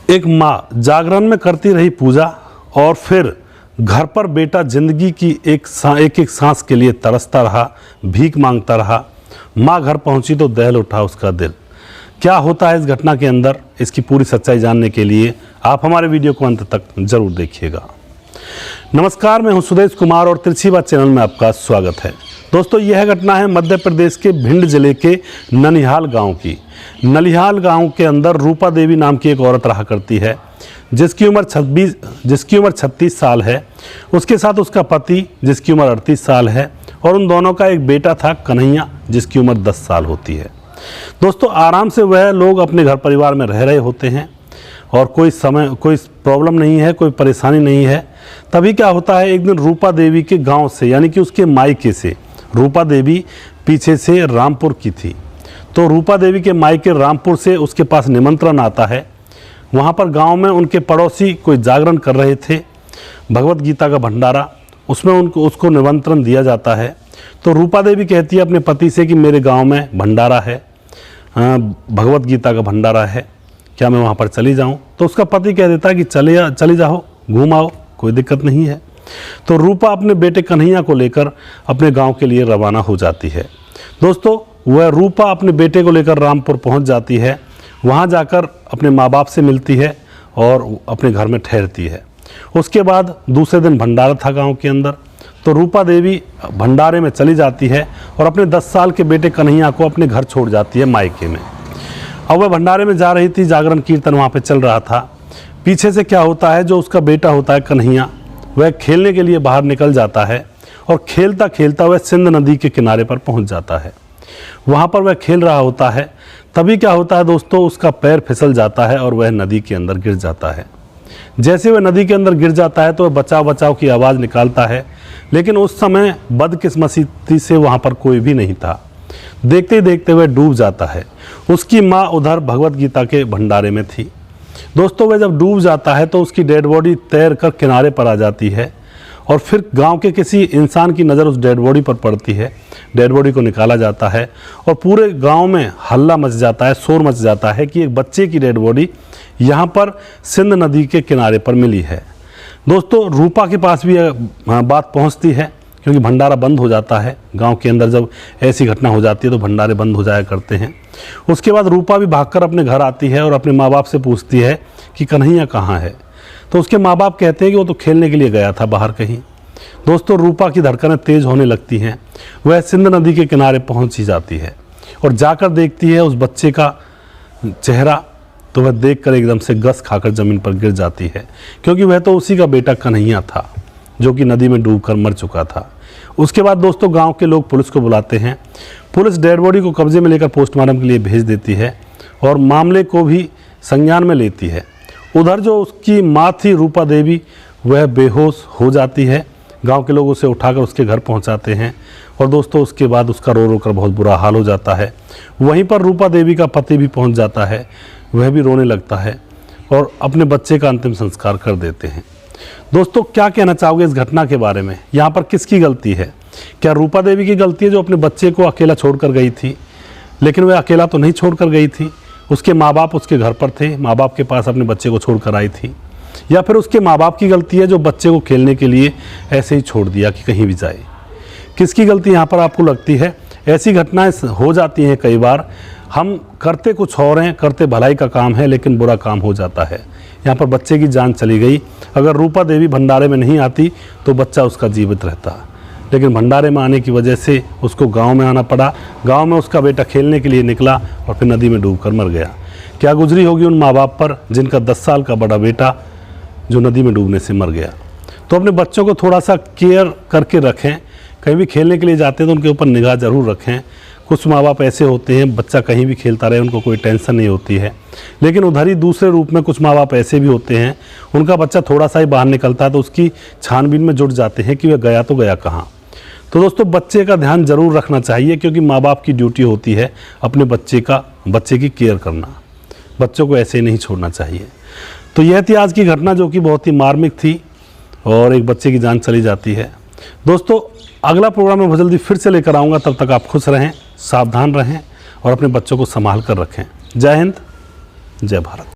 एक माँ जागरण में करती रही पूजा और फिर घर पर बेटा जिंदगी की एक सांस के लिए तरसता रहा, भीख मांगता रहा। माँ घर पहुंची तो दहल उठा उसका दिल। क्या होता है इस घटना के अंदर, इसकी पूरी सच्चाई जानने के लिए आप हमारे वीडियो को अंत तक जरूर देखिएगा। नमस्कार, मैं हूं सुदेश कुमार और तिरछी बात चैनल में आपका स्वागत है। दोस्तों, यह घटना है मध्य प्रदेश के भिंड जिले के ननिहाल गांव की। ननिहाल गांव के अंदर रूपा देवी नाम की एक औरत रहा करती है, जिसकी उम्र 36 साल है। उसके साथ उसका पति, जिसकी उम्र 38 साल है, और उन दोनों का एक बेटा था, कन्हैया, जिसकी उम्र 10 साल होती है। दोस्तों, आराम से वह लोग अपने घर परिवार में रह रहे होते हैं और कोई प्रॉब्लम नहीं है, कोई परेशानी नहीं है। तभी क्या होता है, एक दिन रूपा देवी के गांव से, यानी कि उसके मायके से, रूपा देवी पीछे से रामपुर की थी, तो रूपा देवी के मायके रामपुर से उसके पास निमंत्रण आता है। वहाँ पर गांव में उनके पड़ोसी कोई जागरण कर रहे थे, भगवत गीता का भंडारा, उसमें उसको निमंत्रण दिया जाता है। तो रूपा देवी कहती है अपने पति से कि मेरे गांव में भंडारा है, भगवत गीता का भंडारा है, क्या मैं वहाँ पर चली जाऊँ? तो उसका पति कह देता है कि चली जाओ, घूम आओ, कोई दिक्कत नहीं है। तो रूपा अपने बेटे कन्हैया को लेकर अपने गांव के लिए रवाना हो जाती है। दोस्तों, वह रूपा अपने बेटे को लेकर रामपुर पहुंच जाती है। वहां जाकर अपने माँ बाप से मिलती है और अपने घर में ठहरती है। उसके बाद दूसरे दिन भंडारा था गांव के अंदर, तो रूपा देवी भंडारे में चली जाती है और अपने 10 साल के बेटे कन्हैया को अपने घर छोड़ जाती है मायके में। अब वह भंडारे में जा रही थी, जागरण कीर्तन वहाँ पे चल रहा था। पीछे से क्या होता है, जो उसका बेटा होता है कन्हैया, वह खेलने के लिए बाहर निकल जाता है और खेलता खेलता वह सिंध नदी के किनारे पर पहुंच जाता है। वहाँ पर वह खेल रहा होता है। तभी क्या होता है दोस्तों, उसका पैर फिसल जाता है और वह नदी के अंदर गिर जाता है। जैसे वह नदी के अंदर गिर जाता है तो वह बचाव बचाव की आवाज़ निकालता है, लेकिन उस समय बदकिस्मती से वहाँ पर कोई भी नहीं था। देखते ही देखते वह डूब जाता है। उसकी माँ उधर भगवत गीता के भंडारे में थी। दोस्तों, वह जब डूब जाता है तो उसकी डेड बॉडी तैर कर किनारे पर आ जाती है और फिर गांव के किसी इंसान की नज़र उस डेड बॉडी पर पड़ती है। डेड बॉडी को निकाला जाता है और पूरे गांव में हल्ला मच जाता है, शोर मच जाता है कि एक बच्चे की डेड बॉडी यहाँ पर सिंध नदी के किनारे पर मिली है। दोस्तों, रूपा के पास भी बात पहुँचती है, क्योंकि भंडारा बंद हो जाता है। गांव के अंदर जब ऐसी घटना हो जाती है तो भंडारे बंद हो जाया करते हैं। उसके बाद रूपा भी भागकर अपने घर आती है और अपने माँ बाप से पूछती है कि कन्हैया कहाँ है। तो उसके माँ बाप कहते हैं कि वो तो खेलने के लिए गया था बाहर कहीं। दोस्तों, रूपा की धड़कनें तेज होने लगती हैं। वह सिंध नदी के किनारे पहुँच ही जाती है और जाकर देखती है उस बच्चे का चेहरा, तो वह देखकर एकदम से गस खाकर ज़मीन पर गिर जाती है, क्योंकि वह तो उसी का बेटा कन्हैया था जो कि नदी में डूबकर मर चुका था। उसके बाद दोस्तों, गांव के लोग पुलिस को बुलाते हैं। पुलिस डेड बॉडी को कब्जे में लेकर पोस्टमार्टम के लिए भेज देती है और मामले को भी संज्ञान में लेती है। उधर जो उसकी माँ थी रूपा देवी, वह बेहोश हो जाती है। गांव के लोग उसे उठाकर उसके घर पहुंचाते हैं और दोस्तों, उसके बाद उसका रो रो कर बहुत बुरा हाल हो जाता है। वहीं पर रूपा देवी का पति भी पहुंच जाता है, वह भी रोने लगता है और अपने बच्चे का अंतिम संस्कार कर देते हैं। दोस्तों, क्या कहना चाहोगे इस घटना के बारे में? यहाँ पर किसकी गलती है? क्या रूपा देवी की गलती है जो अपने बच्चे को अकेला छोड़कर गई थी? लेकिन वह अकेला तो नहीं छोड़कर गई थी, उसके माँ बाप उसके घर पर थे, माँ बाप के पास अपने बच्चे को छोड़कर आई थी। या फिर उसके माँ बाप की गलती है जो बच्चे को खेलने के लिए ऐसे ही छोड़ दिया कि कहीं भी जाए? किसकी गलती यहाँ पर आपको लगती है? ऐसी घटनाएं हो जाती हैं कई बार। हम करते कुछ और हैं, करते भलाई का काम है, लेकिन बुरा काम हो जाता है। यहाँ पर बच्चे की जान चली गई। अगर रूपा देवी भंडारे में नहीं आती तो बच्चा उसका जीवित रहता, लेकिन भंडारे में आने की वजह से उसको गांव में आना पड़ा। गांव में उसका बेटा खेलने के लिए निकला और फिर नदी में डूबकर मर गया। क्या गुजरी होगी उन माँ बाप पर जिनका 10 साल का बड़ा बेटा जो नदी में डूबने से मर गया। तो अपने बच्चों को थोड़ा सा केयर करके रखें। कहीं भी खेलने के लिए जाते हैं तो उनके ऊपर निगाह ज़रूर रखें। कुछ माँ बाप ऐसे होते हैं, बच्चा कहीं भी खेलता रहे, उनको कोई टेंशन नहीं होती है। लेकिन उधर ही दूसरे रूप में कुछ माँ बाप ऐसे भी होते हैं, उनका बच्चा थोड़ा सा ही बाहर निकलता है तो उसकी छानबीन में जुट जाते हैं कि वह गया तो गया कहाँ। तो दोस्तों, बच्चे का ध्यान ज़रूर रखना चाहिए, क्योंकि माँ बाप की ड्यूटी होती है अपने बच्चे की केयर करना। बच्चों को ऐसे ही नहीं छोड़ना चाहिए। तो यह थी आज की घटना, जो कि बहुत ही मार्मिक थी और एक बच्चे की जान चली जाती है। दोस्तों, अगला प्रोग्राम मैं बहुत जल्दी फिर से लेकर आऊँगा। तब तक आप खुश रहें, सावधान रहें और अपने बच्चों को संभाल कर रखें। जय हिंद, जय भारत।